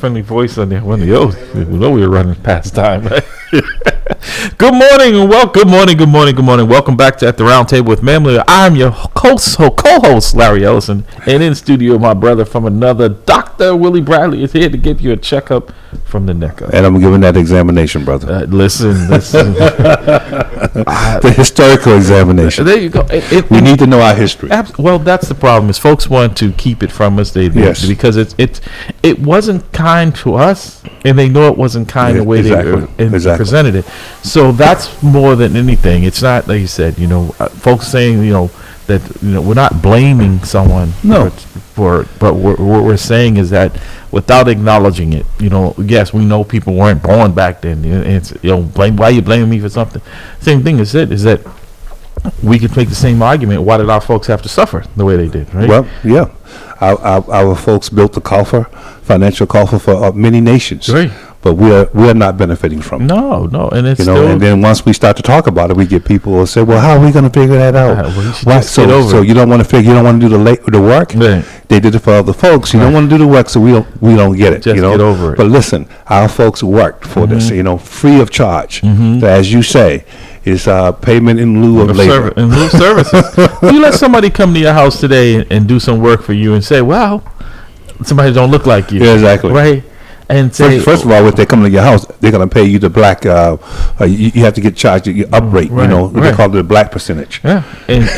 friendly voice on there. We know we were running past time. Right? Good morning and good morning. Welcome back to At the Round Table with Mamley. I'm your co-host, Larry Ellison, and in studio, my brother from another, Dr. Willie Bradley, is here to give you a checkup from the neck up. And I'm giving that examination, brother. Listen. The historical examination. There you go. We need to know our history. Well, that's the problem. Is folks want to keep it from us. Yes. Because it wasn't kind to us, and they know it wasn't kind the way they presented it. So that's more than anything. It's not like you said. Folks saying that we're not blaming someone. No. But what we're saying is that without acknowledging it, yes, we know people weren't born back then. It's blame. Why are you blaming me for something? Same thing is that we could make the same argument. Why did our folks have to suffer the way they did? Right? Well, yeah, our folks built the financial coffer for many nations. Right. But we're not benefiting from it. No, and it's and then once we start to talk about it, we get people who say, "Well, how are we going to figure that out?" So you don't want to you don't want to do the work. Right. They did it for other folks. You don't want to do the work, so we don't get it. Just get over it. But listen, our folks worked for this, free of charge. So as you say, it's payment in lieu of labor. In lieu of services. You let somebody come to your house today and do some work for you and say, "Well, somebody don't look like you." Yeah, exactly. Right. And say, first of all, when they come to your house, they're going to pay you the black. You have to get charged your up rate. Right, they call it the black percentage. Yeah, and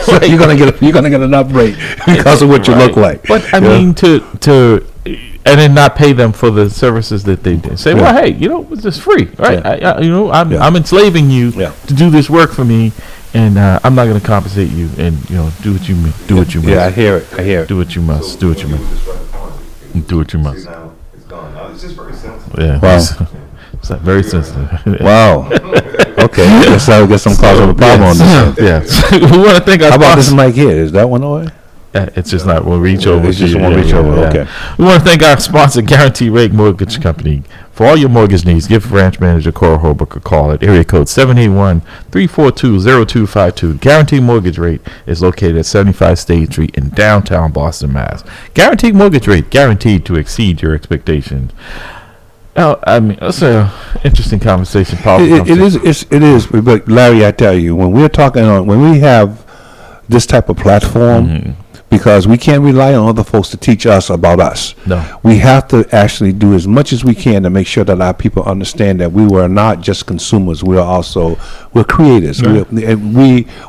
so you're going to get an up rate because of what you look like. But I mean, to and then not pay them for the services that they did. Say, well, hey, it's just free, right? Yeah. I'm enslaving you to do this work for me, and I'm not going to compensate you. And do what you must. Yeah, I hear it. Do what you must. Do what you must. It's just very sensitive. Yeah. Wow. It's very sensitive. Wow. Okay. Let's get some calls on the problem on this. Yes. We want to thank our How about this mic here? Is that one away? It's just not. We'll reach over. It's just won't reach over. Okay. We want to thank our sponsor, Guarantee Rate Mortgage Company. For all your mortgage needs, give branch manager Cora Holbrook a call at area code 781-342-0252. Guarantee Mortgage Rate is located at 75 State Street in downtown Boston, Mass. Guaranteed Mortgage Rate, guaranteed to exceed your expectations. I mean, that's an interesting conversation. It is. But Larry, I tell you, when we have this type of platform, because we can't rely on other folks to teach us about us. No. We have to actually do as much as we can to make sure that our people understand that we were not just consumers. We're creators. Right.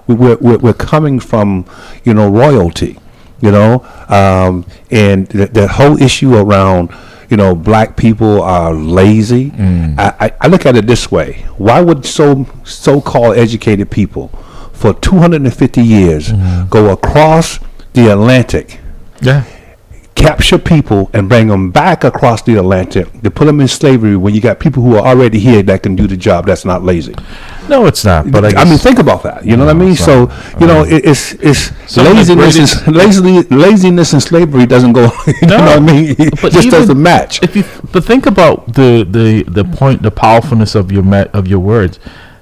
We're coming from, royalty, and the whole issue around, black people are lazy. I look at it this way. Why would so-called educated people for 250 years go across the Atlantic, capture people and bring them back across the Atlantic to put them in slavery when you got people who are already here that can do the job? That's not lazy. No, it's not. But I mean, think about that. You know what I mean? So it's laziness and slavery doesn't go. You know what I mean? It just doesn't match. But think about the point, the powerfulness of your words.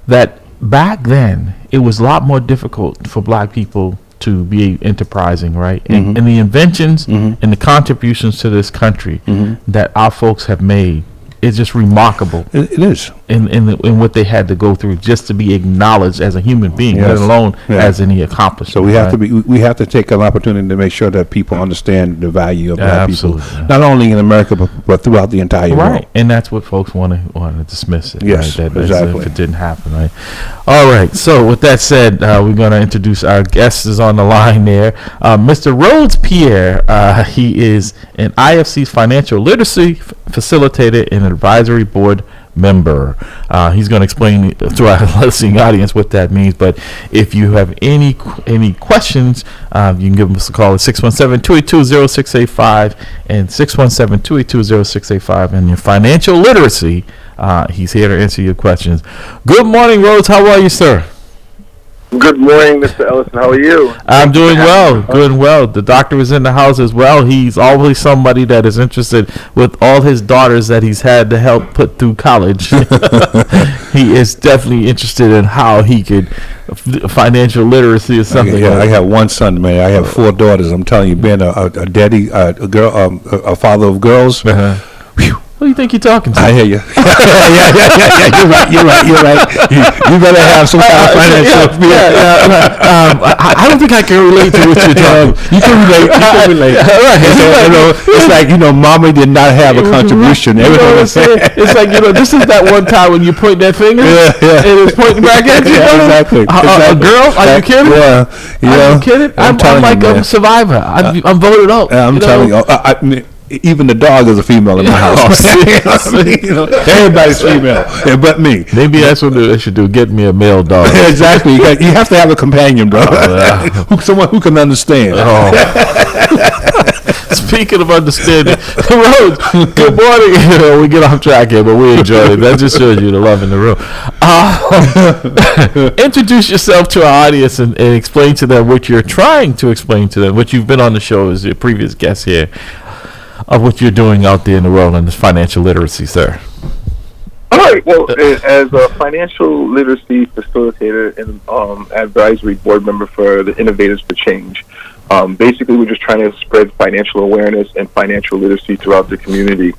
That back then it was a lot more difficult for black people to be enterprising, right? And the inventions and the contributions to this country that our folks have made is just remarkable. It is. In what they had to go through just to be acknowledged as a human being, let alone as any accomplishment. So we have to take an opportunity to make sure that people understand the value of black people, not only in America but throughout the entire world. Right, and that's what folks want to dismiss it. Yes, right? exactly. If it didn't happen, right? All right. So with that said, we're going to introduce our guest is on the line there, Mr. Rhodes Pierre. He is an IFC's financial literacy facilitator and advisory board member. He's going to explain to our listening audience what that means. But if you have any questions, you can give us a call at 617-282-0685 and 617-282-0685. And your financial literacy, he's here to answer your questions. Good morning, Rhodes. How are you, sir? Good morning, Mr. Ellison. How are you? I'm doing well. Doing well. The doctor is in the house as well. He's always somebody that is interested with all his daughters that he's had to help put through college. He is definitely interested in how he could financial literacy or something. I have one son, man. I have 4 daughters. I'm telling you, being a daddy, a girl, a father of girls. Who do you think you're talking to? I hear you. yeah. You're right. You better have some kind of financial. I don't think I can relate to what you're talking. You can relate. Right. It's like Mama did not have a contribution. You know what I'm saying? It's like this is that one time when you point that finger and it's pointing back at you. Exactly. A girl? Are you kidding? Yeah. Are you kidding? I'm like a survivor. I'm voted out. I'm telling you. Even the dog is a female in my house. Everybody's female, but me. Maybe that's what they should do. Get me a male dog. Exactly. You have to have a companion, bro. Someone who can understand. Speaking of understanding, Rhodes, good morning. We get off track here, but we enjoyed it. That just shows you the love in the room. Introduce yourself to our audience and explain to them what you're trying to explain to them, what you've been on the show as your previous guest here, of what you're doing out there in the world in this financial literacy, sir. All right. Well, as a financial literacy facilitator and advisory board member for the Innovators for Change, basically we're just trying to spread financial awareness and financial literacy throughout the community.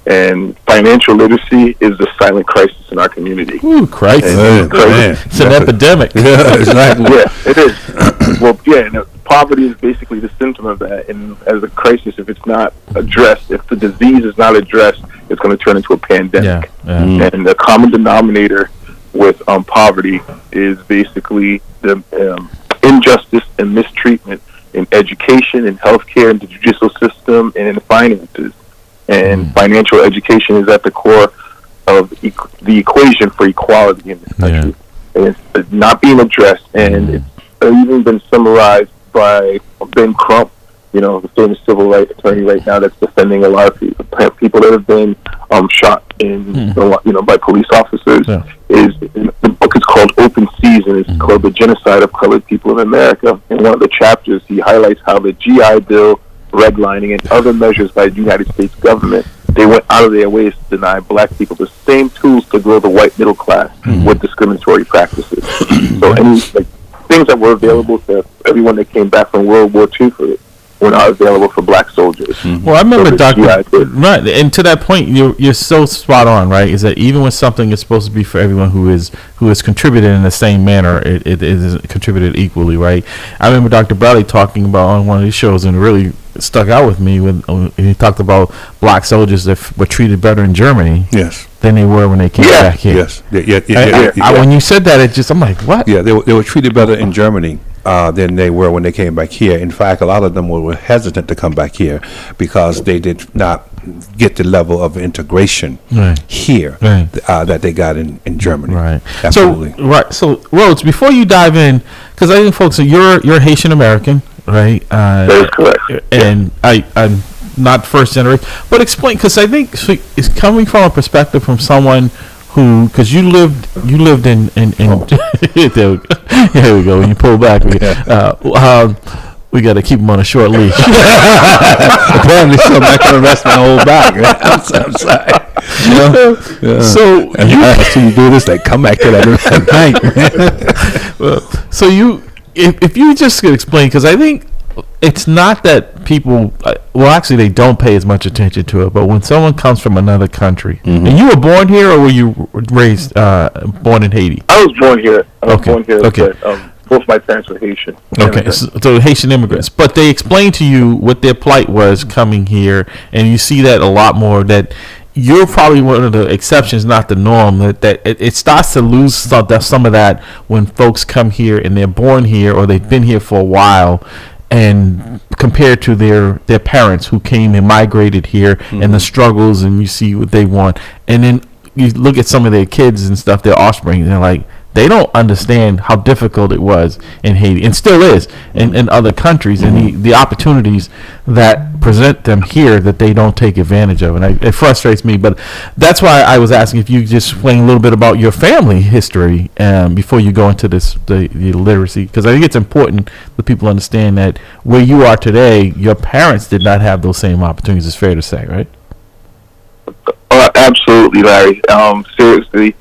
And financial literacy is the silent crisis in our community. Ooh, crisis. It's an epidemic. Yeah, exactly. Yeah, it is. Well, yeah, poverty is basically the symptom of that. And as a crisis, if it's not addressed, if the disease is not addressed, it's going to turn into a pandemic. Yeah. And the common denominator with poverty is basically the injustice and mistreatment in education, in healthcare, in the judicial system, and in the finances. And financial education is at the core of the equation for equality in this country. And it's not being addressed, and it's even been summarized by Ben Crump, the famous civil rights attorney right now that's defending a lot of people that have been shot by police officers. The book is called Open Season. It's called The Genocide of Colored People in America. In one of the chapters, he highlights how the GI Bill, redlining, and other measures by the United States government, they went out of their ways to deny black people the same tools to grow the white middle class with discriminatory practices. So any things that were available to everyone that came back from World War II were not available for black soldiers. Well, I remember right, and to that point, you're so spot on, right? Is that even when something is supposed to be for everyone who is contributed in the same manner, it is contributed equally, right? I remember Dr. Bradley talking about on one of these shows, and it really stuck out with me when he talked about black soldiers that were treated better in Germany. Yes. Than they were when they came back here. Yes. When you said that, I'm like, what? Yeah, they were treated better in Germany than they were when they came back here. In fact, a lot of them were hesitant to come back here because they did not get the level of integration here that they got in Germany. Right. Absolutely. So Rhodes, before you dive in, because I think folks, you're Haitian American, right? That is correct. And I'm not first generation, but explain, because I think it's coming from a perspective from someone who, because you lived in there we go. When you pull back, we got to keep him on a short leash. Apparently, somebody can arrest my whole back. I'm sorry. So I see you do this, they come back to that night. So if you just could explain, because I think it's not that people, actually they don't pay as much attention to it, but when someone comes from another country, and you were born here, or were you raised, born in Haiti? I was born here. Okay. But, both my parents were Haitian. Okay, so Haitian immigrants. But they explained to you what their plight was coming here, and you see that a lot more, that you're probably one of the exceptions, not the norm, that it starts to lose some of that when folks come here and they're born here or they've been here for a while, and compared to their parents who came and migrated here, and the struggles, and you see what they want, and then you look at some of their kids and stuff, their offspring, and they're like, they don't understand how difficult it was in Haiti, and still is in other countries, and the opportunities that present them here that they don't take advantage of. And it frustrates me, but that's why I was asking if you just explain a little bit about your family history before you go into the literacy, because I think it's important that people understand that where you are today, your parents did not have those same opportunities. It's fair to say, right? Absolutely, Larry. Seriously,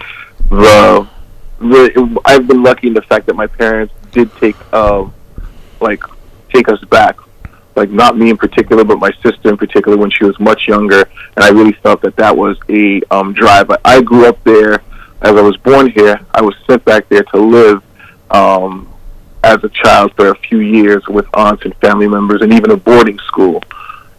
I've been lucky in the fact that my parents did take us back. like not me in particular, but my sister in particular when she was much younger, and I really felt that was a drive. I grew up there. As I was born here, I was sent back there to live as a child for a few years with aunts and family members, and even a boarding school.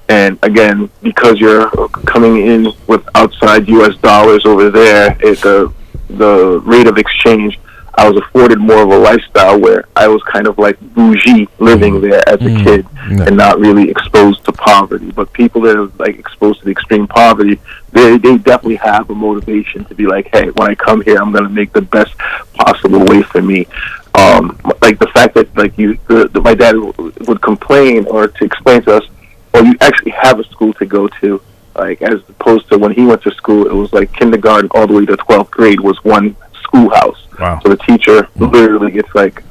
And again, because you're coming in with outside U.S. dollars over there, the rate of exchange, I was afforded more of a lifestyle where I was kind of like bougie living there as a kid and not really exposed to poverty. But people that are like exposed to the extreme poverty, they definitely have a motivation to be like, hey, when I come here, I'm going to make the best possible way for me. Like the fact that like my dad would complain or to explain to us, or you actually have a school to go to, like as opposed to when he went to school, it was like kindergarten all the way to 12th grade was one schoolhouse. Wow. So the teacher literally gets like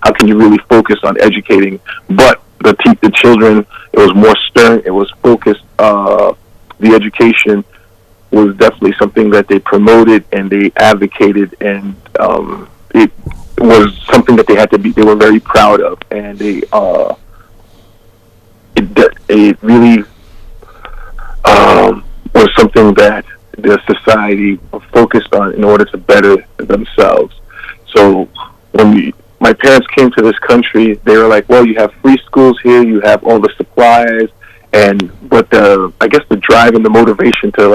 how can you really focus on educating? But the children, it was more stern. It was focused. The education was definitely something that they promoted and they advocated, and it was something that they were very proud of, and it really was something that the society focused on in order to better themselves. So when my parents came to this country, they were like, well, you have free schools here, you have all the supplies, but I guess the drive and the motivation to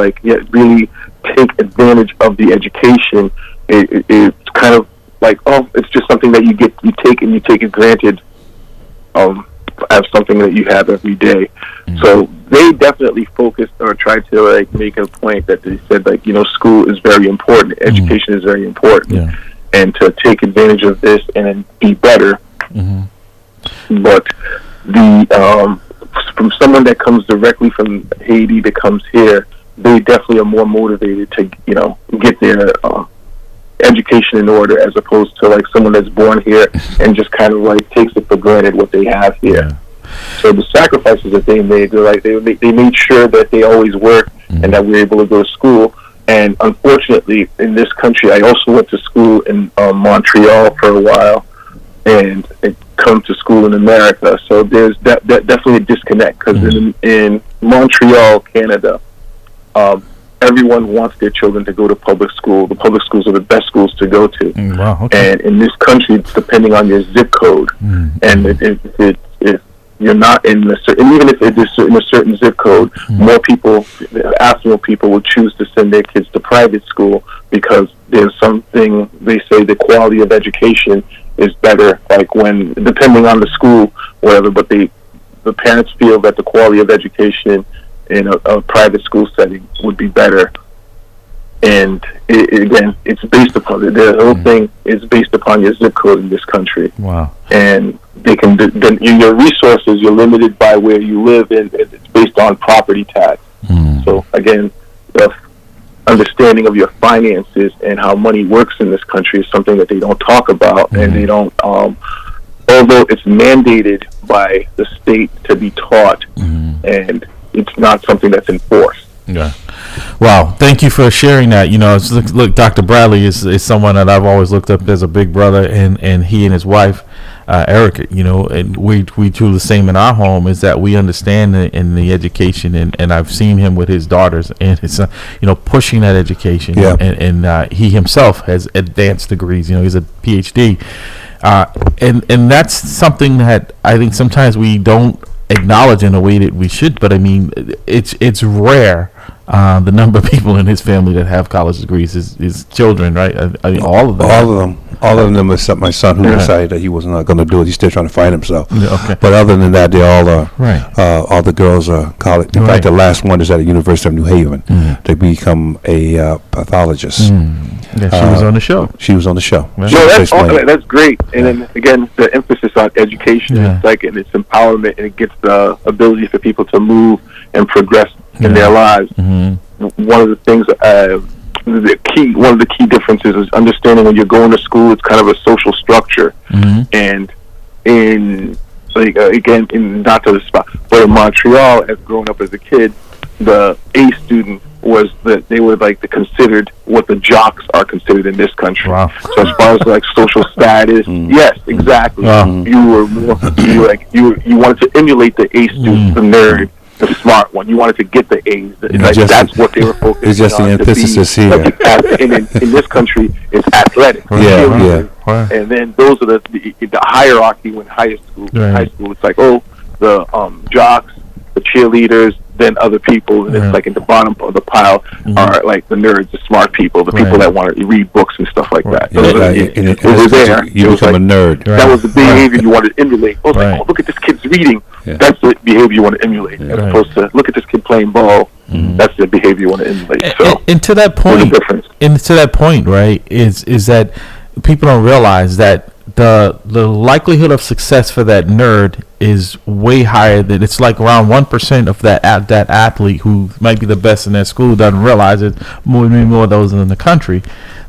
really take advantage of the education, it's kind of like, oh, it's just something that you take it granted as something that you have every day. So they definitely focused or tried to make a point that they said school is very important, education is very important, and to take advantage of this and be better. But from someone that comes directly from Haiti that comes here, they definitely are more motivated to get their education in order, as opposed to someone that's born here and just kind of takes it for granted what they have here. So the sacrifices that they made, they made sure that they always worked and that we were able to go to school. And unfortunately, in this country, I also went to school in Montreal for a while, and come to school in America. So there's definitely a disconnect, because in Montreal, Canada, everyone wants their children to go to public school. The public schools are the best schools to go to. Wow, okay. And in this country, it's depending on your zip code. And if you're not in even if it is in a certain zip code, more people, affluent people, will choose to send their kids to private school because there's something, they say the quality of education is better, depending on the school, whatever, but the parents feel that the quality of education in a private school setting would be better. And again, it's based upon the whole thing is based upon your zip code in this country. Wow. And they can your resources, you're limited by where you live, and it's based on property tax. So again, the understanding of your finances and how money works in this country is something that they don't talk about, and they don't. Although it's mandated by the state to be taught, and it's not something that's enforced. Yeah. Wow. Thank you for sharing that. Look, Dr. Bradley is someone that I've always looked up as a big brother, and he and his wife, Erica, and we do the same in our home, is that we understand in the education, and I've seen him with his daughters, and it's pushing that education. And he himself has advanced degrees. He's a PhD, and that's something that I think sometimes we don't acknowledge in a way that we should. But I mean, it's rare. The number of people in his family that have college degrees, his children, right? I mean, all of them. All of them except my son, who decided that he was not going to do it. He's still trying to find himself. Okay. But other than that, they all are. All the girls are college. In fact, the last one is at the University of New Haven to become a pathologist. Yeah, she was on the show. She was on the show. Right. That's great. And then again, the emphasis on education is and it's empowerment, and it gets the ability for people to move and progress in their lives. One of the things, one of the key differences is understanding when you're going to school, it's kind of a social structure. And in again, not to the spot, but in Montreal, as growing up as a kid, the A student was that they were considered what the jocks are considered in this country. Wow. So as far as like social status, yes, exactly. Wow. You were more, you wanted to emulate the A student, the nerd, the smart one. You wanted to get the A's. That's what they were focused on. It's just the emphasis here. In this country, it's athletic. Yeah. And then those are the hierarchy when high school. Right. High school, it's like, the jocks, the cheerleaders, then other people, and it's like at the bottom of the pile are like the nerds, the smart people, the people that want to read books and stuff like that. You become a nerd. That was the behavior you wanted to emulate. Like, oh, look at this kid's reading. Yeah. That's the behavior you want to emulate, as opposed to look at this kid playing ball. That's the behavior you want to emulate. So, and to that point, right, is that people don't realize that the likelihood of success for that nerd is way higher than it's like around 1% of that athlete who might be the best in their school doesn't realize it. More of those in the country.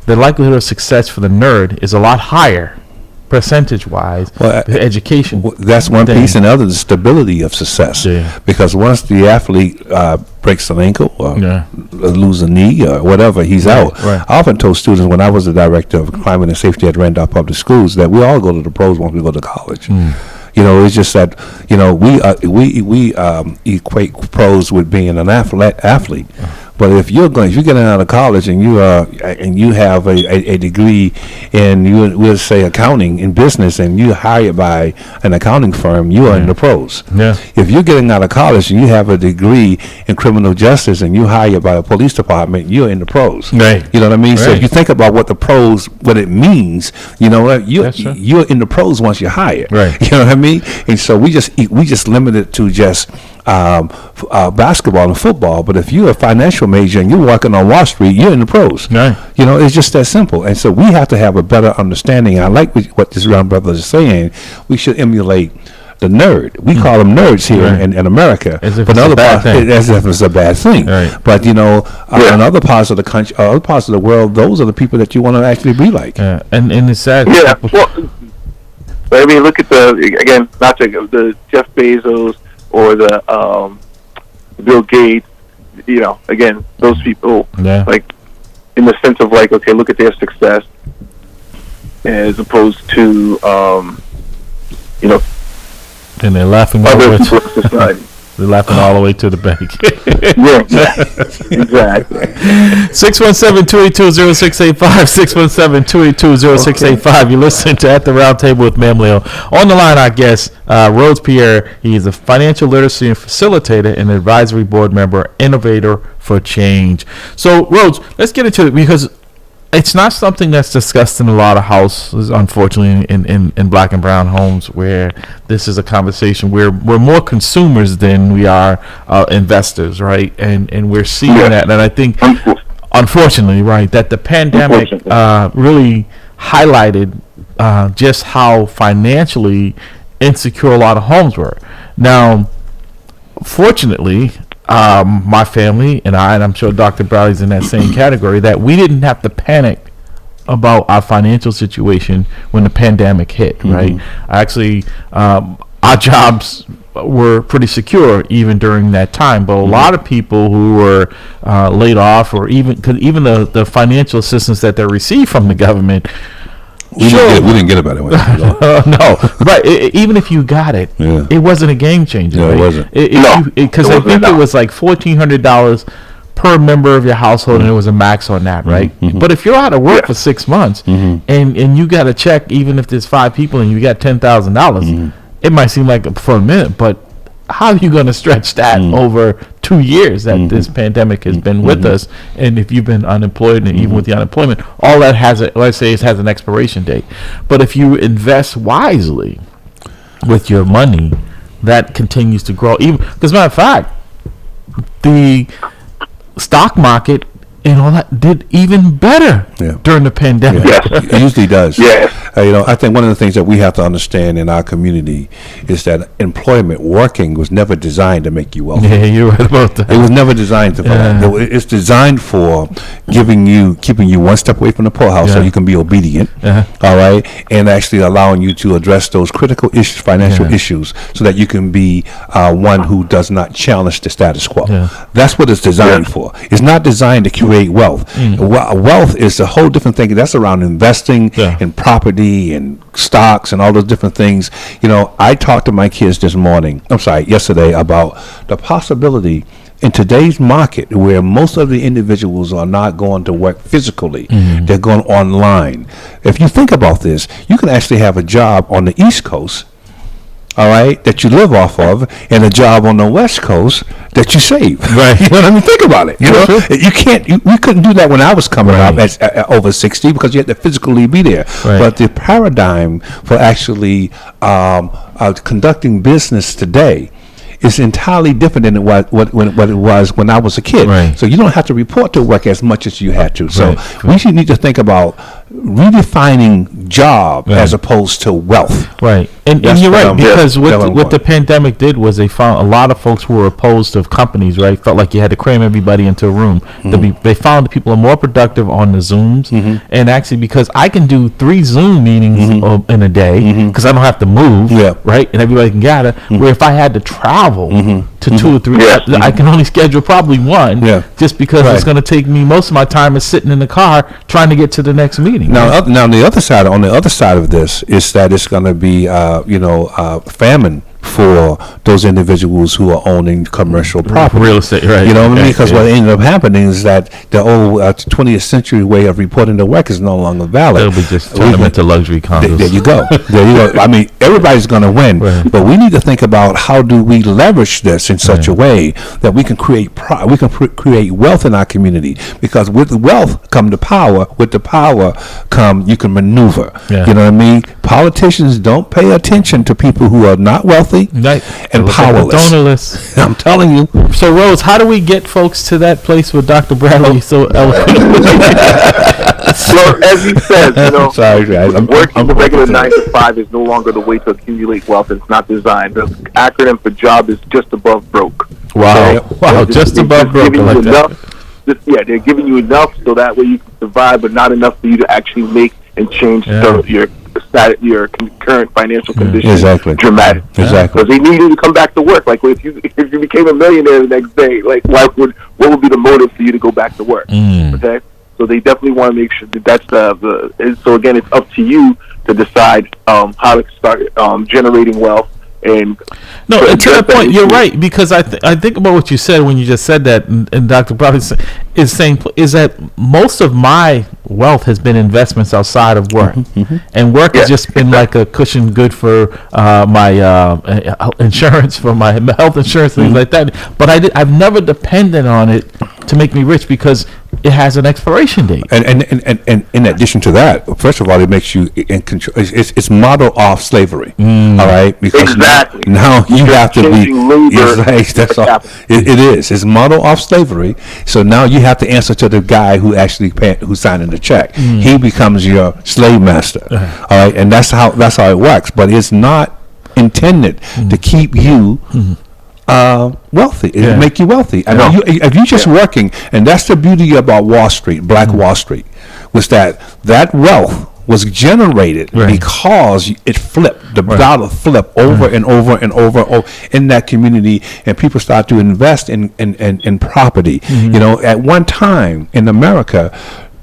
The likelihood of success for the nerd is a lot higher, percentage-wise. The education. That's one piece, and the other, the stability of success. Yeah. Because once the athlete breaks an ankle or lose a knee or whatever, he's out. Right. I often told students when I was the director of climate and safety at Randolph Public Schools that we all go to the pros once we go to college. You know, it's just that, you know, we equate pros with being an athlete. But if you're getting out of college and you have a degree in we'll say accounting in business, and you're hired by an accounting firm, you are in the pros. Yeah. If you're getting out of college and you have a degree in criminal justice and you're hired by a police department, you're in the pros. Right. You know what I mean? Right. So if you think about what it means, you know what, you're in the pros once you're hired. Right. You know what I mean? And so we just limit it to just basketball and football. But if you're a financial major and you're working on Wall Street, you're in the pros. Right. You know, it's just that simple. And so we have to have a better understanding. I like what this young brother is saying. We should emulate the nerd. We call them nerds here in America. As if but it's a bad thing. As if it's a bad thing. Right. But, you know, in other parts of the country, other parts of the world, those are the people that you want to actually be like. Yeah. And it's sad. Yeah. Well, I mean, look at the Jeff Bezos or the Bill Gates. You know, again, those people, like, in the sense of like, okay, look at their success, as opposed to, you know, and they're laughing all other the way people in society. They're laughing all the way to the bank. Yeah, exactly. 617-282-0685, 617-282-0685. You're listening to At the Round Table with Ma'am Leo. On the line, our guest, Rhodes Pierre. He is a financial literacy and facilitator and advisory board member, innovator for change. So, Rhodes, let's get into it, because it's not something that's discussed in a lot of houses, unfortunately, in black and brown homes, where this is a conversation where we're more consumers than we are investors, right? And we're seeing that. And I think, unfortunately, right, that the pandemic really highlighted just how financially insecure a lot of homes were. Now, fortunately, my family and I'm sure Dr. Browley's in that same category, that we didn't have to panic about our financial situation when the pandemic hit, right? Actually, our jobs were pretty secure even during that time, but a lot of people who were laid off, or even the financial assistance that they received from the government, we didn't get about it. No, right. Even if you got it, it wasn't a game changer. No, right? it wasn't. Because I think it was like $1,400 per member of your household, and it was a max on that, right? But if you're out of work for 6 months, and you got a check, even if there's 5 people and you got $10,000, it might seem like for a minute, but how are you going to stretch that over 2 years that this pandemic has been with us? And if you've been unemployed, and even with the unemployment, all that has an expiration date. But if you invest wisely with your money, that continues to grow. Even because, matter of fact, the stock market and all that did even better during the pandemic. It usually does. Yes. You know, I think one of the things that we have to understand in our community is that employment, working, was never designed to make you wealthy. Yeah, you're right about that. It was never designed to. It's designed for keeping you one step away from the poorhouse, so you can be obedient. All right, and actually allowing you to address those critical issues, financial issues, so that you can be one who does not challenge the status quo. That's what it's designed for. It's not designed to create create wealth. Wealth is a whole different thing. That's around investing in property and stocks and all those different things. You know, I talked to my kids yesterday about the possibility in today's market where most of the individuals are not going to work physically, they're going online. If you think about this, you can actually have a job on the East Coast, all right, that you live off of, and a job on the West Coast that you save. Right. You know what I mean? Think about it. You know, you can't. We couldn't do that when I was coming up as over 60 because you had to physically be there. Right. But the paradigm for actually conducting business today is entirely different than what it was when I was a kid. Right. So you don't have to report to work as much as you had to. So we should need to think about redefining job as opposed to wealth. Right. And you're right, because what the pandemic did was they found a lot of folks who were opposed of companies, right? Felt like you had to cram everybody into a room. They found that people are more productive on the Zooms. And actually, because I can do 3 Zoom meetings in a day because I don't have to move, right? And everybody can gather. Where if I had to travel to 2 or 3, I can only schedule probably 1 just because it's going to take me most of my time is sitting in the car trying to get to the next meeting. Now, on the other side of this is that it's going to be famine for those individuals who are owning commercial property. Real estate, right. You know what I mean? Because what ended up happening is that the old 20th century way of reporting to work is no longer valid. It'll be just turn them into luxury condos. There you go. I mean, everybody's going to win, but we need to think about how do we leverage this in such a way that we can create create wealth in our community. Because with wealth come the power. With the power come you can maneuver. You know what I mean? Politicians don't pay attention to people who are not wealthy and powerless. I'm telling you. So, Rose, how do we get folks to that place where Dr. Bradley so eloquent? Well, as he says, you know, sorry, guys. working the regular 9 to 5 is no longer the way to accumulate wealth. It's not designed. The acronym for job is just above broke. Wow. Okay? Wow, just above broke. Like they're giving you enough so that way you can survive, but not enough for you to actually make and change your current financial condition dramatic. Exactly. Because they need you to come back to work. Like if you became a millionaire the next day, like what would be the motive for you to go back to work? Okay. So they definitely want to make sure that that's and so again, it's up to you to decide how to start generating wealth. And to that point, you're right, because I think about what you said when you just said that, and Dr. Bradley is saying is that most of my wealth has been investments outside of work, and work has just been like a cushion good for my insurance, for my health insurance, things like that. But I've never depended on it to make me rich because it has an expiration date. And in addition to that, first of all, it makes you in control. It's modeled off slavery. All right, because now you have to be. That's all. It is. It's modeled off slavery. So now you have to answer to the guy who actually who's signing the check. He becomes your slave master. All right, and that's how it works. But it's not intended to keep you. Wealthy. It make you wealthy. I mean, if you're just working, and that's the beauty about Wall Street, Black Wall Street, was that wealth was generated because it flipped. The dollar flipped over and over and over in that community, and people start to invest in property. You know, at one time in America,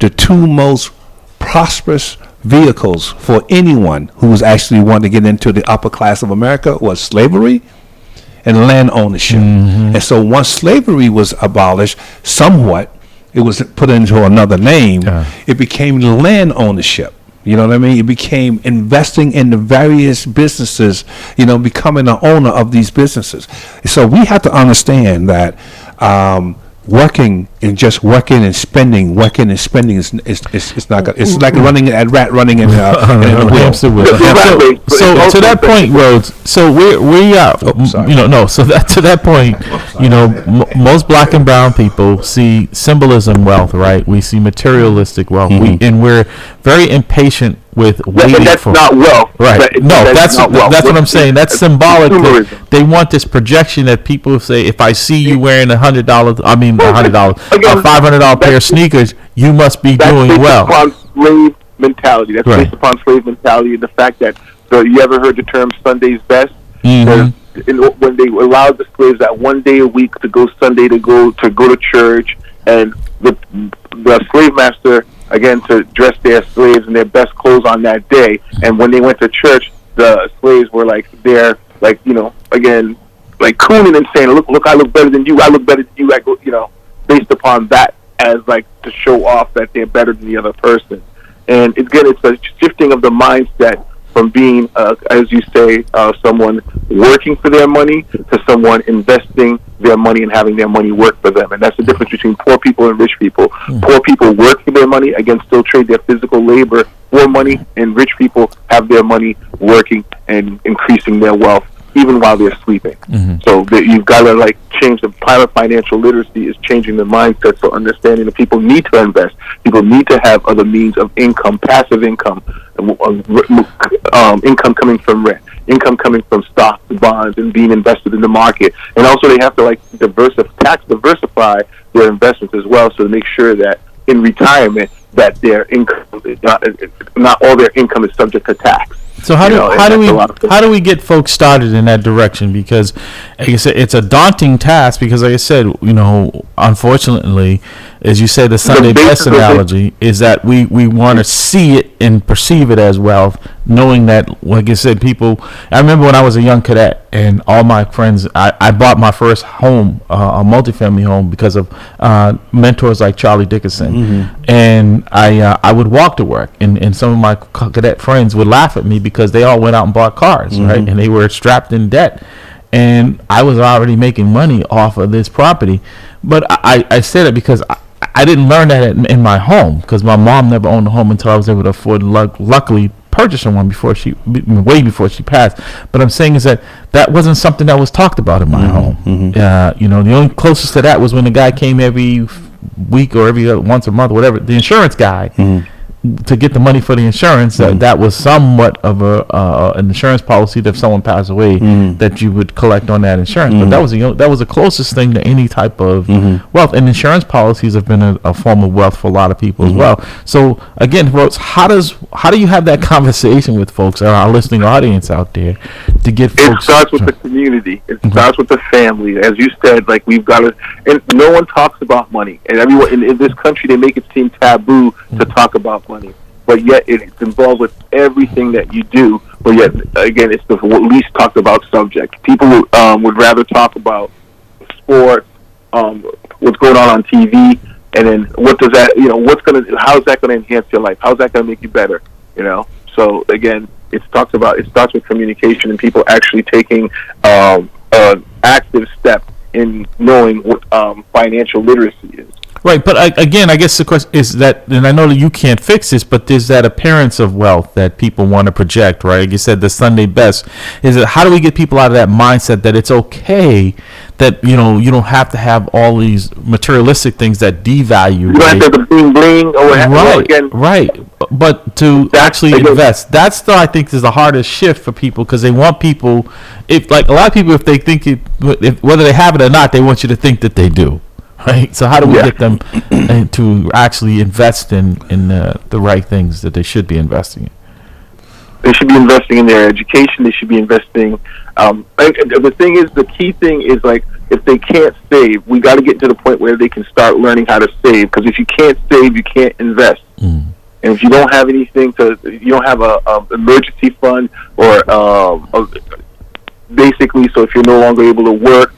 the 2 most prosperous vehicles for anyone who was actually wanting to get into the upper class of America was slavery and land ownership. And so once slavery was abolished somewhat, it was put into another name, it became land ownership. You know what I mean? It became investing in the various businesses, you know, becoming an owner of these businesses. So we have to understand that working and spending is not good. It's like running in a wheel. So to that point, Rhodes. So to that point, you know, most Black and brown people see symbolism wealth, right? We see materialistic wealth, we're very impatient with waiting that's not wealth. Right. That's what I'm saying. That's symbolic. They want this projection that people say, if I see you wearing $100, $500 pair of sneakers, you must be doing well. That's based upon slave mentality. That's based upon slave mentality and the fact that you ever heard the term Sunday's best? When they allowed the slaves that one day a week to go Sunday to go to church, and the slave master, again, to dress their slaves in their best clothes on that day. And when they went to church, the slaves were like there, like, you know, again, like cooning and saying, look, I look better than you. I look better than you. I go, you know, based upon that, as like to show off that they're better than the other person. And again, it's a shifting of the mindset from being, as you say, someone working for their money to someone investing their money and having their money work for them. And that's the difference between poor people and rich people. Poor people work for their money, again, still trade their physical labor for money, and rich people have their money working and increasing their wealth even while they're sleeping. So you've got to like change the private financial literacy is changing the mindset for understanding that people need to invest. People need to have other means of income, passive income, income coming from rent, income coming from stocks, bonds, and being invested in the market. And also they have to like diversify their investments as well, so to make sure that in retirement that their income, not all their income is subject to tax. So how do we get folks started in that direction? Because, like I said, it's a daunting task. Because, like I said, you know, unfortunately, as you said, the Sunday best analogy is that we want to see it and perceive it as wealth, knowing that, like I said, people. I remember when I was a young cadet, and all my friends, I bought my first home, a multifamily home, because of mentors like Charlie Dickinson, and I would walk to work, and some of my cadet friends would laugh at me because they all went out and bought cars, right? And they were strapped in debt. And I was already making money off of this property. But I said it because I didn't learn that in my home, because my mom never owned a home until I was able to afford, luckily, purchasing one way before she passed. But I'm saying is that wasn't something that was talked about in my home. You know, the only closest to that was when the guy came every week or once a month, or whatever, the insurance guy, to get the money for the insurance. That was somewhat of an insurance policy that if someone passed away, that you would collect on that insurance. But that was the closest thing to any type of wealth. And insurance policies have been a form of wealth for a lot of people as well. So again, folks, how do you have that conversation with folks, our listening audience out there, to get folks? It starts with the community. It starts with the family. As you said, like, we've got to, and no one talks about money. And everyone in this country, they make it seem taboo to talk about money. But yet it's involved with everything that you do. But yet, again, it's the least talked about subject. People would rather talk about sports, what's going on TV, and then what does that, you know, how's that going to enhance your life? How's that going to make you better? You know. So again, it starts with communication and people actually taking an active step in knowing what financial literacy is. Right, but again, I guess the question is that, and I know that you can't fix this, but there's that appearance of wealth that people want to project, right? Like you said, the Sunday best. Is it, how do we get people out of that mindset that it's okay that, you know, you don't have to have all these materialistic things that devalue. You don't have to have the bling bling or what have you. Right. But to actually invest, that's I think is the hardest shift for people, because they want people, if like a lot of people, if they think it, whether they have it or not, they want you to think that they do. Right. So how do we get them to actually invest in the right things that they should be investing in? They should be investing in their education. They should be investing. The thing is, the key thing is, like, if they can't save, we got to get to the point where they can start learning how to save. Because if you can't save, you can't invest. And if you don't have anything you don't have a emergency fund or basically, so if you're no longer able to work,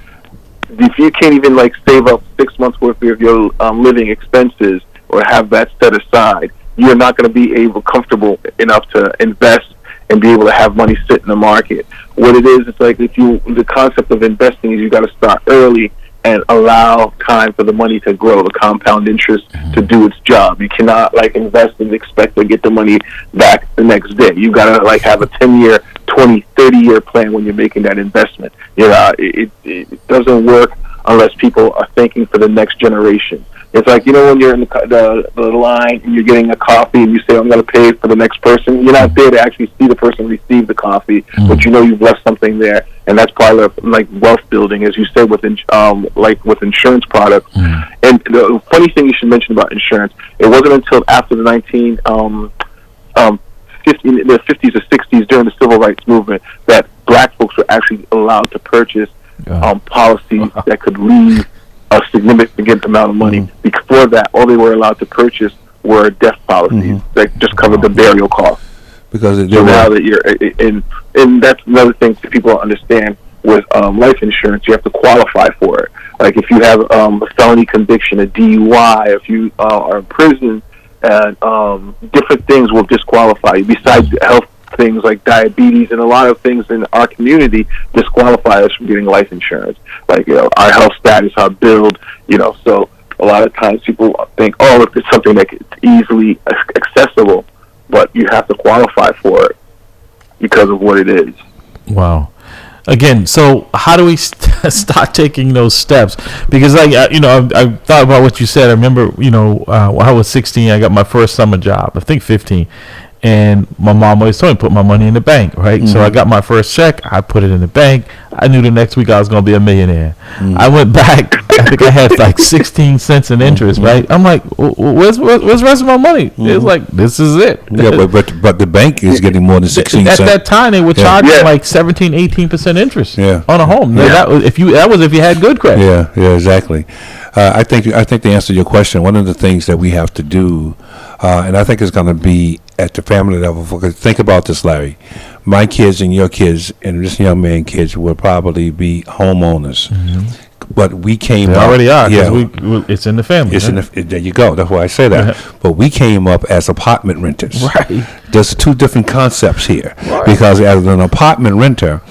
if you can't even like save up 6 months worth of your living expenses or have that set aside, you're not going to be comfortable enough to invest and be able to have money sit in the market. What it is, it's like the concept of investing is you got to start early and allow time for the money to grow, the compound interest to do its job. You cannot like invest and expect to get the money back the next day. You got to like have a 10-year, 20, 30-year plan when you're making that investment. You know, it doesn't work unless people are thinking for the next generation. It's like, you know, when you're in the line and you're getting a coffee and you say, I'm going to pay for the next person, you're not there to actually see the person receive the coffee, but you know you've left something there. And that's part of like wealth building, as you said, with insurance products. And the funny thing you should mention about insurance, it wasn't until after the 50s or 60s during the civil rights movement that black folks were actually allowed to purchase policies that could leave a significant amount of money. Before that, all they were allowed to purchase were death policies that just covered the burial costs. Because So now that you're, and that's another thing that people don't understand with life insurance, you have to qualify for it. Like if you have a felony conviction, a DUI, if you are in prison, and different things will disqualify you. Besides health things like diabetes and a lot of things in our community disqualify us from getting life insurance. Like, our health status, our build, so a lot of times people think, oh, if it's something that is easily accessible, but you have to qualify for it because of what it is. Wow. Again, so how do we start taking those steps? Because I thought about what you said. I remember, when I was 16, I got my first summer job. I think 15. And my mom always told me, put my money in the bank, right? So I got my first check. I put it in the bank. I knew the next week I was going to be a millionaire. I went back. I think I had like 16 cents in interest, right? I'm like, where's the rest of my money? It's like, this is it. Yeah, but the bank is getting more than 16 At cents. that time, they were charging like 17, 18% interest on a home. Yeah. That was if you had good credit. Yeah, exactly. I think to answer your question, one of the things that we have to do, and I think it's going to be at the family level. Because think about this, Larry. My kids and your kids and this young man's kids will probably be homeowners. But we came They up. already are. Yeah, It's in the family. it's in the, there you go. That's why I say that. But we came up as apartment renters. Right. There's two different concepts here. Because as an apartment renter,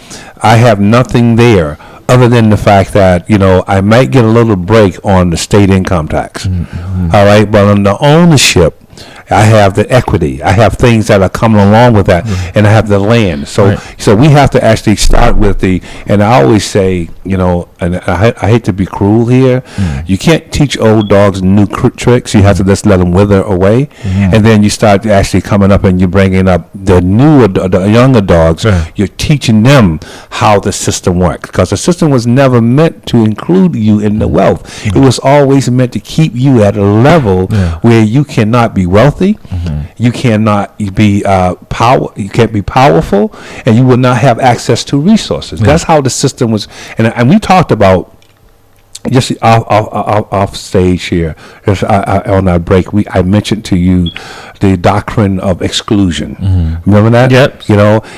I have nothing there other than the fact that, I might get a little break on the state income tax. All right. But on the ownership, I have the equity. I have things that are coming along with that, and I have the land. So, so we have to actually start with and I always say, and I hate to be cruel here, you can't teach old dogs new tricks. You have to just let them wither away, and then you start actually coming up and you're bringing up the younger dogs. You're teaching them how the system works, because the system was never meant to include you in the wealth. It was always meant to keep you at a level where you cannot be wealthy. You cannot be You can't be powerful, and you will not have access to resources. That's how the system was. And we talked about just off stage here. On our break, I mentioned to you the doctrine of exclusion. Remember that? Yep.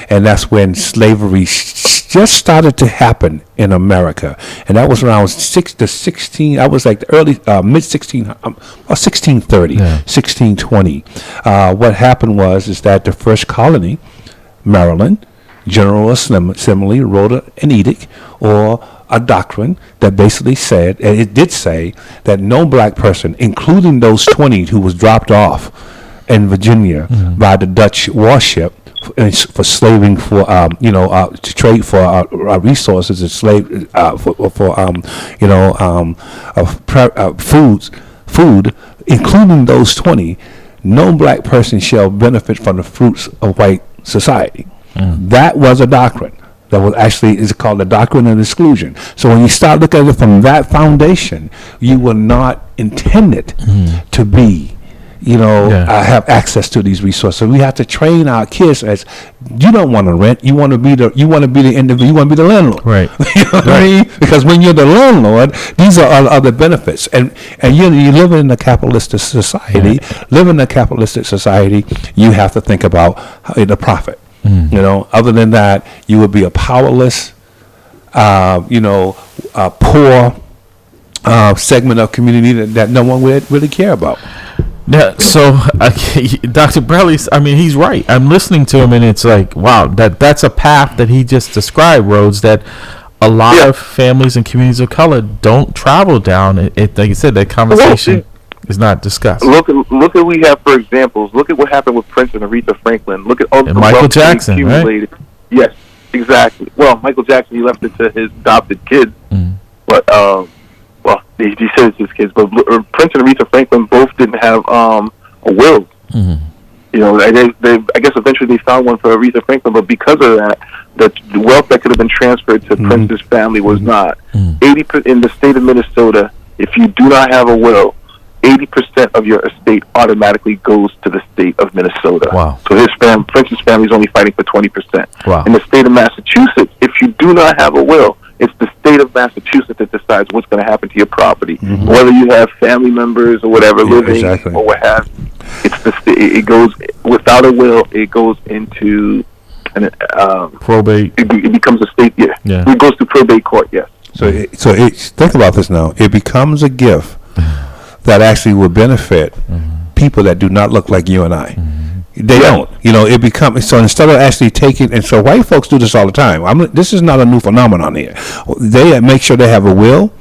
And that's when slavery just started to happen in America, and that was around 16. I was like the early mid 1630, 1620. What happened is that the first colony, Maryland, General Assembly wrote an edict or a doctrine that basically said, and it did say, that no black person, including those 20 who was dropped off in Virginia by the Dutch warship for slaving for to trade for resources and slave food, including those 20, no black person shall benefit from the fruits of white society. That was a doctrine that was actually is called the doctrine of exclusion. So when you start looking at it from that foundation, you were not intended to be, have access to these resources. So we have to train our kids as you don't want to rent. You want to be the individual. You want to be the landlord, Right? You know what I mean? Because when you're the landlord, these are other benefits, and you live in a capitalistic society. Live in a capitalistic society, you have to think about the profit. Other than that, you would be a powerless, poor segment of community that no one would really care about. Yeah, so Dr. Bradley, he's right. I'm listening to him, and it's like, wow, that's a path that he just described, Rhodes, that a lot of families and communities of color don't travel down. Like you said, that conversation is not discussed. Look at we have for examples. Look at what happened with Prince and Aretha Franklin. Look at all the Michael Jackson, right? Yes, exactly. Well, Michael Jackson, he left it to his adopted kids, but he said it's his kids. But Prince and Aretha Franklin both didn't have a will. They I guess eventually they found one for Aretha Franklin, but because of that, the wealth that could have been transferred to Prince's family was not. 80% in the state of Minnesota, if you do not have a will, 80% of your estate automatically goes to the state of Minnesota. Wow. So Prince's family is only fighting for 20%. Wow. In the state of Massachusetts, if you do not have a will, It's the state of Massachusetts that decides what's going to happen to your property, whether you have family members or whatever living or what have. It's the it goes without a will. It goes into probate. It becomes a state. Yeah. It goes to probate court. Yes. So think about this now. It becomes a gift that actually will benefit people that do not look like you and I. They don't. It becomes, so instead of actually taking, and so white folks do this all the time. This is not a new phenomenon here. They make sure they have a will,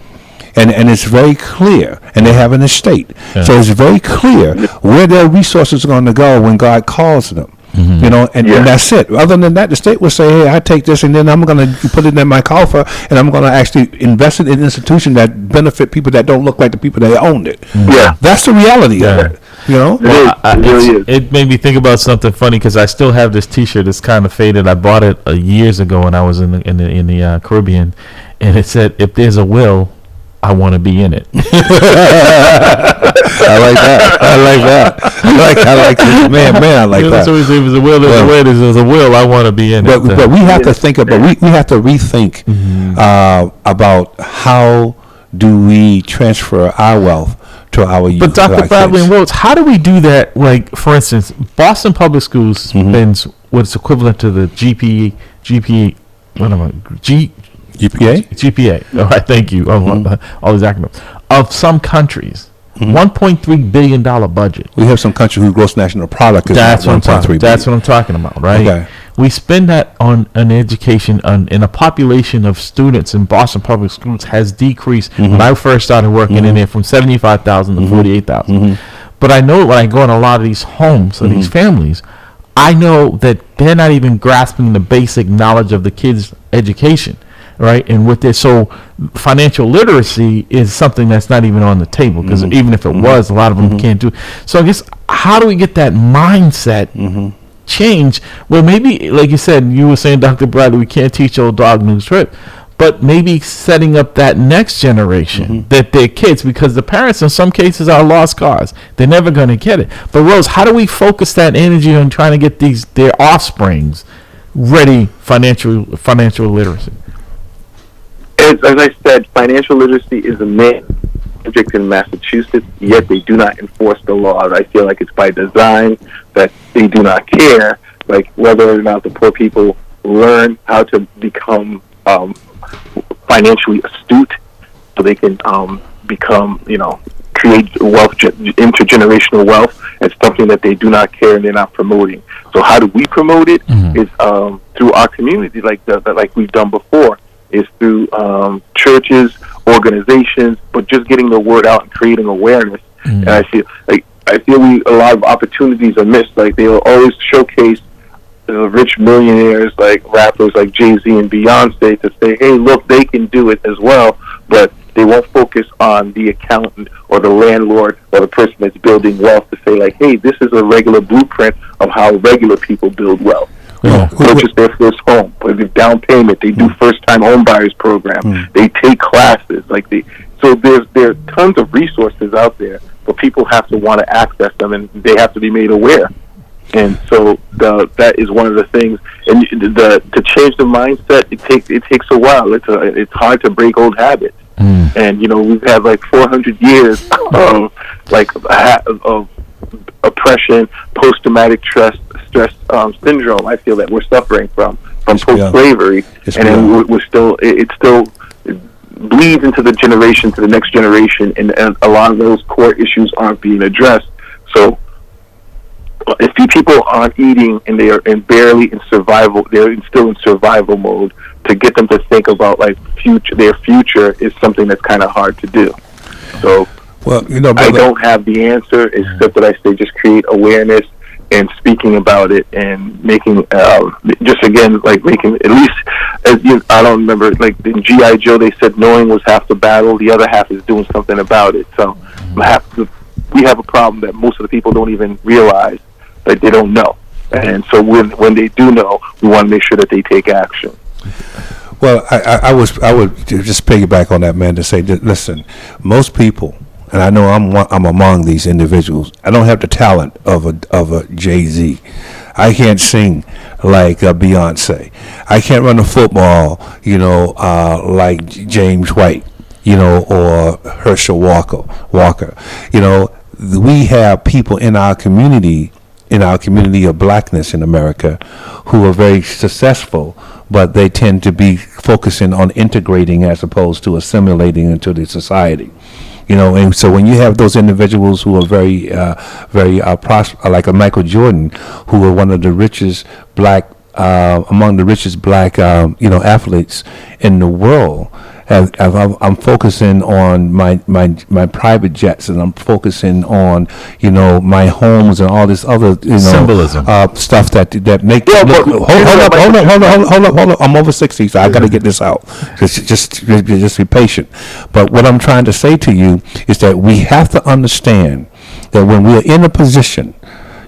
and it's very clear, and they have an estate. Yeah. So it's very clear where their resources are going to go when God calls them. And that's it. Other than that, the state will say, hey, I take this and then I'm going to put it in my coffer and I'm going to actually invest it in an institution that benefit people that don't look like the people that owned it. Yeah. That's the reality of it. It made me think about something funny because I still have this T-shirt. It's kind of faded. I bought it years ago when I was in the Caribbean, and it said, "If there's a will, I want to be in it." I like that. I like that. Man, I like that. So if there's a will, there's a will. I want to be in it. But we have to think about. We have to rethink about how do we transfer our wealth to our youth. But Dr. Bradley and Rhodes, how do we do that? Like, for instance, Boston Public Schools spends what's equivalent to the GPA. GPA. All right, thank you. All these acronyms of some countries. $1.3 billion budget. We have some countries whose gross national product is That's what I'm talking about, right? Okay. We spend that on an education in a population of students in Boston Public Schools has decreased when I first started working in there from 75,000 to 48,000. But I know when I go in a lot of these homes or these families, I know that they're not even grasping the basic knowledge of the kids' education. Right, and with this, so financial literacy is something that's not even on the table because even if it was, a lot of them can't do it. So I guess how do we get that mindset change? Well, maybe like you said, you were saying, Dr. Bradley, we can't teach old dog new trick, but maybe setting up that next generation that their kids, because the parents in some cases are lost cause, they're never going to get it. But Rose, how do we focus that energy on trying to get their offsprings ready financial literacy? As I said, financial literacy is a main subject in Massachusetts, yet they do not enforce the laws. I feel like it's by design that they do not care, like whether or not the poor people learn how to become financially astute so they can become, create wealth, intergenerational wealth. It's something that they do not care and they're not promoting. So how do we promote it? Is through our community, like we've done before. Is through churches, organizations, but just getting the word out and creating awareness. And I feel a lot of opportunities are missed. Like they will always showcase the rich millionaires, like rappers like Jay-Z and Beyonce, to say, "Hey, look, they can do it as well." But they won't focus on the accountant or the landlord or the person that's building wealth to say, like, "Hey, this is a regular blueprint of how regular people build wealth." Purchase their first home, put the down payment. They do first-time home buyers program. They take classes. So there are tons of resources out there, but people have to want to access them, and they have to be made aware. And so that is one of the things. And to change the mindset, it takes a while. It's hard to break old habits. And we've had 400 years of oppression, post-traumatic stress syndrome. I feel that we're suffering from post-slavery, and then we're still. It still bleeds into the next generation, and a lot of those core issues aren't being addressed. So, if people aren't eating and they are barely in survival, they're still in survival mode. To get them to think about their future is something that's kind of hard to do. So. Well, I don't have the answer, except that I say just create awareness and speaking about it and making, making at least, I don't remember, in G.I. Joe they said knowing was half the battle, the other half is doing something about it. So we have a problem that most of the people don't even realize that they don't know. And so when they do know, we want to make sure that they take action. Well, I would just piggyback on that, man, to say that, listen, most people, and I know I'm among these individuals, I don't have the talent of a Jay-Z. I can't sing like Beyonce. I can't run a football, like James White, or Herschel Walker. We have people in our community of blackness in America who are very successful, but they tend to be focusing on integrating as opposed to assimilating into the society. And so when you have those individuals who are very like a Michael Jordan, who are one of the richest black, among the richest black, athletes in the world, I'm focusing on my private jets, and I'm focusing on my homes and all this other Symbolism. Stuff that make hold up. I'm over 60, so I got to get this out. Just be patient. But what I'm trying to say to you is that we have to understand that when we're in a position,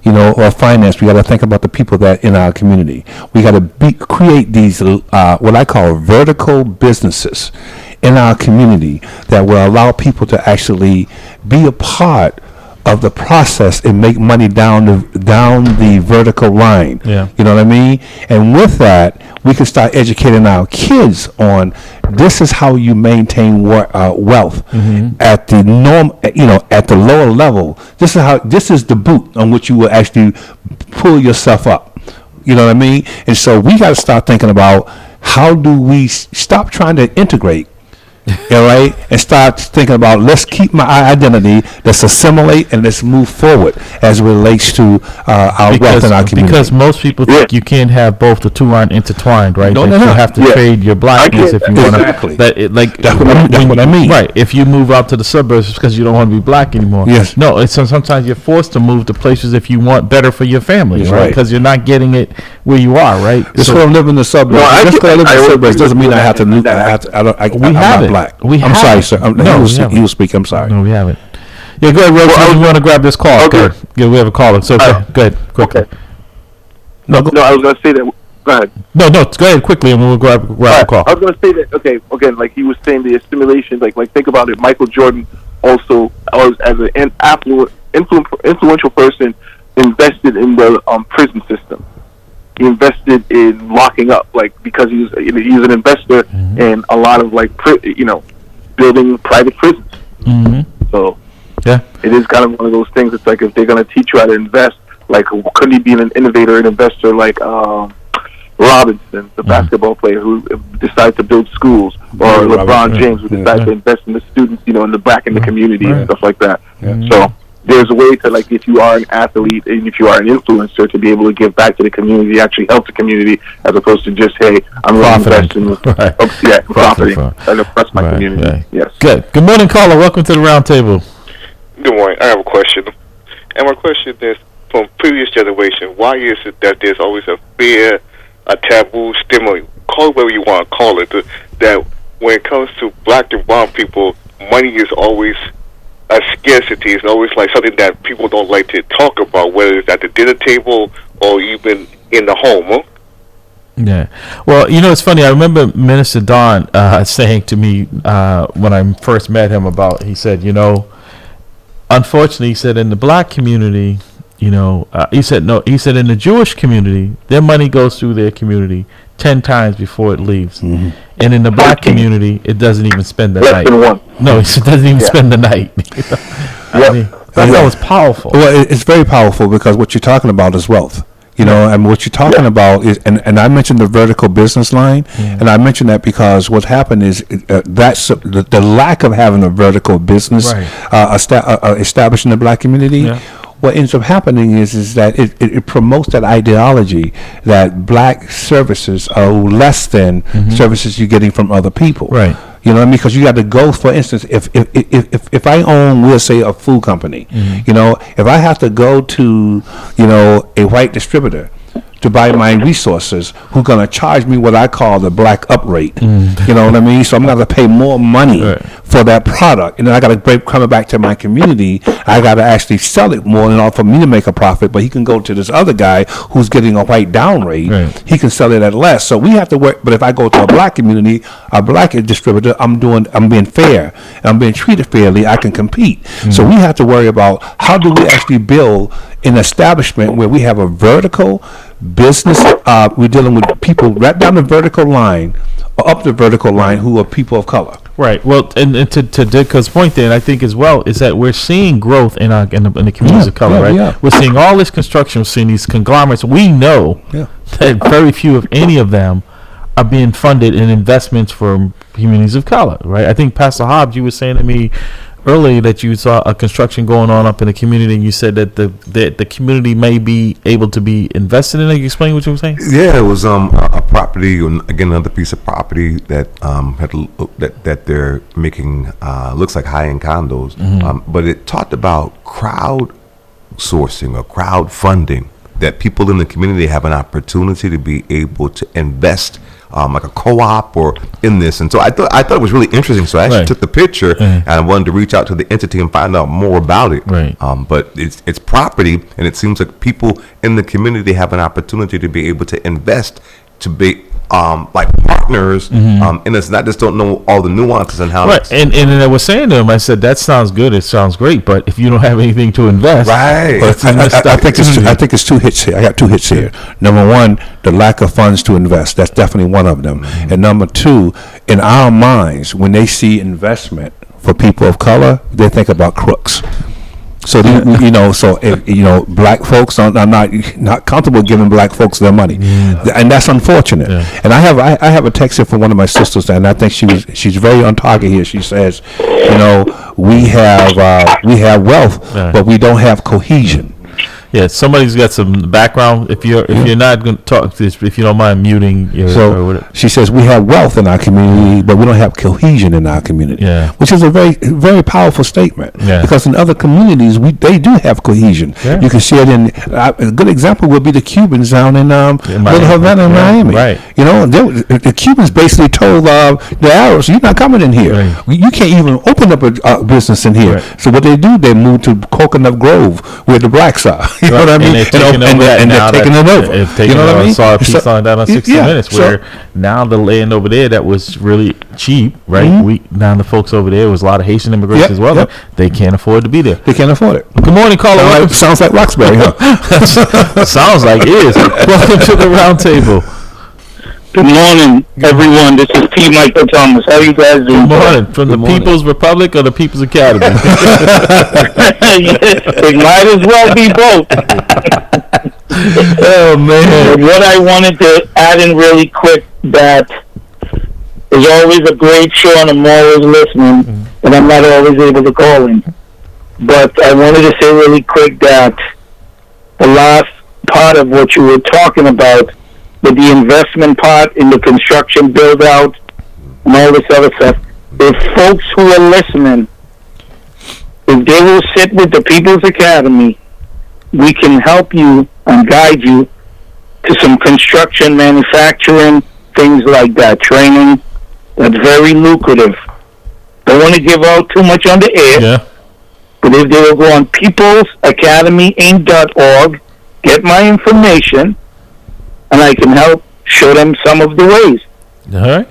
or finance, we got to think about the people that in our community. We got to create these what I call vertical businesses in our community that will allow people to actually be a part of the process and make money down the vertical line. Yeah. You know what I mean? And with that, we can start educating our kids on this is how you maintain wealth at the norm, at the lower level. This is the boot on which you will actually pull yourself up. You know what I mean? And so we got to start thinking about how do we stop trying to integrate. Right, and start thinking about let's keep my identity, let's assimilate, and let's move forward as it relates to our wealth in our community. Because most people think you can't have both; the two aren't intertwined, right? No, that you have to trade your blackness if you want to. Exactly. That's what I mean. Right. If you move out to the suburbs because you don't want to be black anymore. Yes. No. It's sometimes you're forced to move to places if you want better for your family, That's right? Because you're not getting it where you are, right? Just because I live in the suburbs. Just because I live in the suburbs doesn't mean I have to move. We have it. I'm sorry, sir. He was speaking. I'm sorry. No, we haven't. Yeah, go ahead, Rose. You want to grab this call? Okay. Yeah, we have a caller. So go ahead, quickly. Okay. No, I was going to say that. Go ahead. No, go ahead quickly, and we'll grab the call. I was going to say that. Okay, again, like he was saying, the assimilation. Like think about it. Michael Jordan also, as an influential person, invested in the prison system. He invested in locking up, because he's an investor in a lot of building private prisons. So yeah, it is kind of one of those things. It's like if they're going to teach you how to invest, couldn't he be an innovator, an investor like Robinson, the basketball player who decided to build schools, or LeBron James who decided to invest in the students, in the community and stuff like that. So there's a way to, if you are an athlete and if you are an influencer, to be able to give back to the community, actually help the community, as opposed to just, hey, I'm going to invest in profiting and oppress my community. Right. Yes. Good morning, caller. Welcome to the round table. Good morning. I have a question. And my question is, from previous generation, why is it that there's always a fear, a taboo, stigma, call it whatever you want to call it, that when it comes to black and brown people, money is always a scarcity. It's always something that people don't like to talk about, whether it's at the dinner table or even in the home. Huh? Yeah. Well, it's funny. I remember Minister Don saying to me when I first met him he said, unfortunately, he said in the black community, he said in the Jewish community, their money goes through their community 10 times before it leaves. And in the black community, it doesn't even spend the night. Less than one. No, it doesn't even spend the night. That was powerful. Well, it's very powerful because what you're talking about is wealth. And what you're talking about is, and I mentioned the vertical business line, and I mentioned that because what happened is that's the lack of having a vertical business established in the black community. Yeah. What ends up happening is that it promotes that ideology that black services are less than services you're getting from other people. Right. You know what I mean? Because you got to go, for instance, if I own, we'll say, a food company, if I have to go to, a white distributor to buy my resources who's going to charge me what I call the black up rate. You know what I mean? So I'm going to pay more money for that product. And then I got to coming back to my community. I got to actually sell it more in order for me to make a profit. But he can go to this other guy who's getting a white down rate. Right. He can sell it at less. So we have to work. But if I go to a black community, a black distributor, I'm being fair. I'm being treated fairly. I can compete. So we have to worry about how do we actually build an establishment where we have a vertical business. We're dealing with people right down the vertical line or up the vertical line who are people of color. Right. Well, and to Ditko's point there, and I think as well, is that we're seeing growth in the communities of color, right? Yeah. We're seeing all this construction, we're seeing these conglomerates. We know that very few, if any of them, are being funded in investments for communities of color, right? I think Pastor Hobbs, you were saying to me earlier that you saw a construction going on up in the community, and you said that the community may be able to be invested in it. Can you explain what you were saying? Yeah, it was a property, again, another piece of property that that they're making looks like high-end condos, but it talked about crowd sourcing or crowd funding, that people in the community have an opportunity to be able to invest like a co-op or in this. And so I thought it was really interesting. So I actually took the picture and I wanted to reach out to the entity and find out more about it. Right. But it's property, and it seems like people in the community have an opportunity to be able to invest, to be like partners, and it's not just don't know all the nuances and how. Right, and I was saying to him, I said, that sounds good, it sounds great, but if you don't have anything to invest, right? But I think it's two hits here. I got two hits here. Number one, the lack of funds to invest. That's definitely one of them. And number two, in our minds, when they see investment for people of color, they think about crooks. So if, black folks are not comfortable giving black folks their money, and that's unfortunate. And I have a text here from one of my sisters, and I think she's very on target here. She says, we have wealth, but we don't have cohesion. Yeah, somebody's got some background. If you're not going to talk to this, if you don't mind muting your. or whatever. She says we have wealth in our community, but we don't have cohesion in our community. Yeah. Which is a very, very powerful statement. Yeah. Because in other communities, they do have cohesion. Yeah. You can see it in a good example would be the Cubans down in Little Havana, in Miami. Right. The Cubans basically told the Arabs, "You're not coming in here. Right. You can't even open up a business in here." Right. So what they do, they move to Coconut Grove, where the blacks are. You know what I mean? And they're taking it over. They've taken over. I saw a piece on that on 60 Minutes where now the land over there that was really cheap, right? Now the folks over there, was a lot of Haitian immigration as well. Yep. They can't afford to be there. They can't afford it. Good morning, caller. Sounds like Roxbury, huh? Sounds like it is. Welcome to the round table. Good morning, everyone. This is T. Michael Thomas. How you guys doing? Good morning. From the People's Republic or the People's Academy? It might as well be both. Oh, man. What I wanted to add in really quick, that is always a great show and I'm always listening, and I'm not always able to call in. But I wanted to say really quick that the last part of what you were talking about, with the investment part in the construction build out and all this other stuff, if folks who are listening, if they will sit with the People's Academy, we can help you and guide you to some construction, manufacturing, things like that, training. That's very lucrative. Don't want to give out too much on the air, but if they will go on peoplesacademyinc.org, get my information, and I can help show them some of the ways. All right.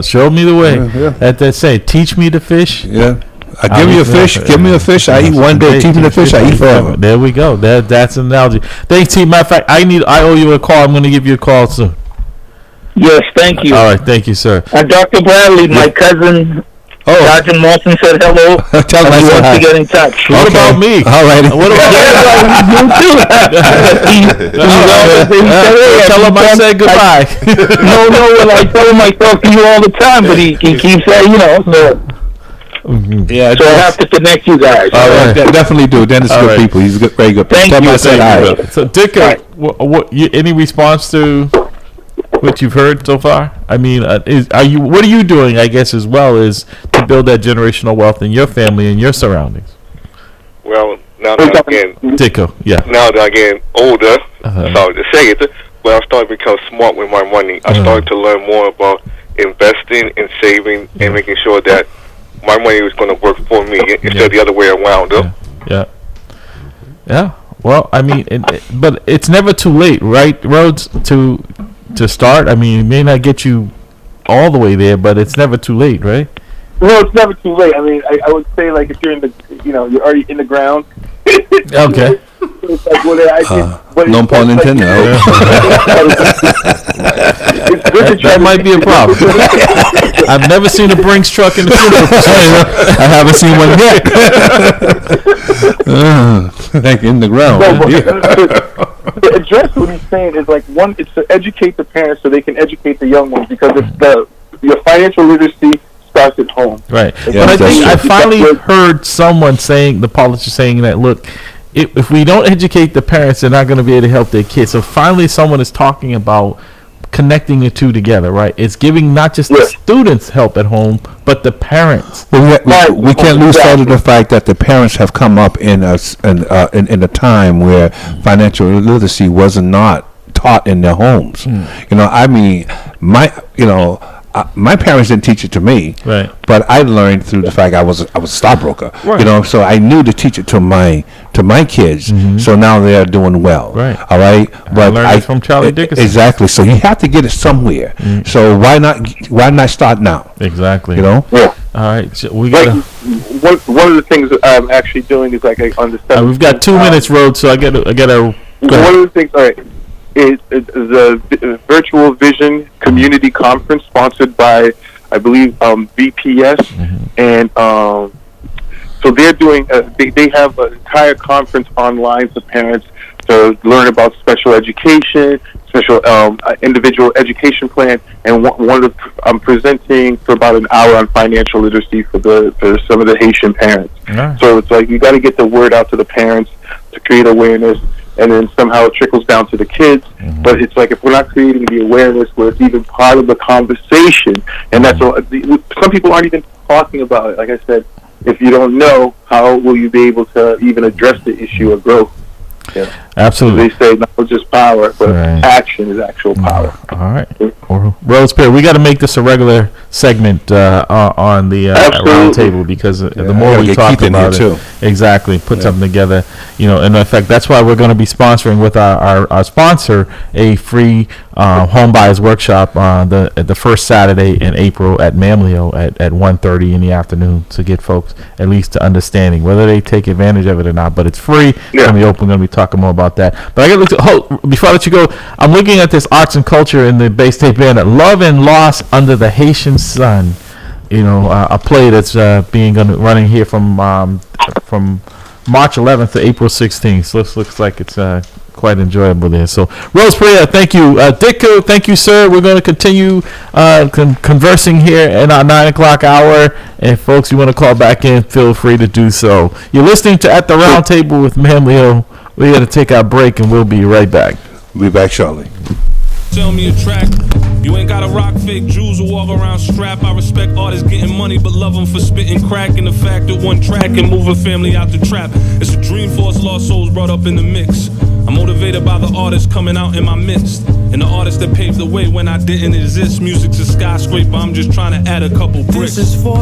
Show me the way. That say, teach me to fish. Yeah. Give me a fish. Give me a fish. I eat one day. Teach me to fish. I eat forever. There we go. That's an analogy. Thanks, T. Matter of fact, I owe you a call. I'm going to give you a call soon. Yes, thank you. All right. Thank you, sir. Dr. Bradley, my cousin, Sergeant Mawson said hello. Tell him he wants to get in touch. What about me? All right. What about you too? Tell him I said goodbye. No, well, I tell him I talk to you all the time, but he keeps saying, so. Yeah, so I have to connect you guys. All right. Definitely do. Dennis is good people. He's good, very good. Thank you. So, Dick, any response to what you've heard so far? I mean, what are you doing, I guess, as well as to build that generational wealth in your family and your surroundings? Well, now that I'm getting Dicko, now that I'm getting older, Sorry to say it, but I started to become smart with my money. I started to learn more about investing and saving and making sure that my money was going to work for me instead of the other way around. Yeah. Well, I mean, but it's never too late, right, Rhodes, to start? I mean, it may not get you all the way there, but it's never too late, right? No, it's never too late. I mean, I would say, like, if you're in the, you're already in the ground. Okay. It's like, no pun intended. That might be a problem. I've never seen a Brinks truck in the funeral procession. I haven't seen one yet. Like in the ground. To address what he's saying is, like, one, it's to educate the parents so they can educate the young ones, because it's your financial literacy starts at home. Right. Yeah, but I think I true. finally heard someone saying, the politician saying that, look, if we don't educate the parents, they're not going to be able to help their kids. So finally someone is talking about connecting the two together, right? It's giving not just the students help at home, but the parents. Well, we can't lose sight of the fact that the parents have come up in a time where financial literacy was not taught in their homes. I mean, my parents didn't teach it to me, right? But I learned through the fact I was a stockbroker, right. So I knew to teach it to my kids. So now they're doing well, right? All right, but I learned it from Charlie Dickinson. Exactly. So you have to get it somewhere. So why not start now? Exactly. Yeah. All right, so we got one of the things that I'm actually doing is, like, I understand. We've got 2 minutes, Rhodes, so I got to. One of the things, all right, is the Virtual Vision Community Conference sponsored by, I believe, VPS, and so they're doing. They have an entire conference online for parents to learn about special education, special individual education plan, and I'm presenting for about an hour on financial literacy for some of the Haitian parents. Right. So it's like you got to get the word out to the parents to create awareness. And then somehow it trickles down to the kids. But it's like, if we're not creating the awareness where it's even part of the conversation, and that's all, some people aren't even talking about it. Like I said, if you don't know, how will you be able to even address the issue of growth? Yeah. Absolutely. They say not just power, but action is actual power. All right. Rhodes Perry, we got to make this a regular segment on the round table, because the more we talk about it, exactly, put something together. And in fact, that's why we're going to be sponsoring with our sponsor a free home buyers workshop the first Saturday in April at Mamleo at 1:30 in the afternoon, to get folks at least to understanding whether they take advantage of it or not. But it's free. It's going to be open. We're going to be talking more about that. But I got to before I let you go, I'm looking at this arts and culture in the Bay State banner, Love and Loss Under the Haitian Sun. A play that's running here from March 11th to April 16th. So this looks like it's quite enjoyable there. So, Rhodes Pereira, thank you. Dicko, thank you, sir. We're going to continue conversing here in our 9 o'clock hour. And folks, you want to call back in, feel free to do so. You're listening to At the Round Table with Mamleo. We're going to take our break, and we'll be right back. We'll be back shortly. Tell me a track. You ain't gotta rock fake jewels or walk around strap. I respect artists getting money, but love them for spitting crack. And the fact that one track can move a family out the trap. It's a dream for us lost souls brought up in the mix. I'm motivated by the artists coming out in my midst, and the artists that paved the way when I didn't exist. Music's a skyscraper, I'm just trying to add a couple bricks. This is for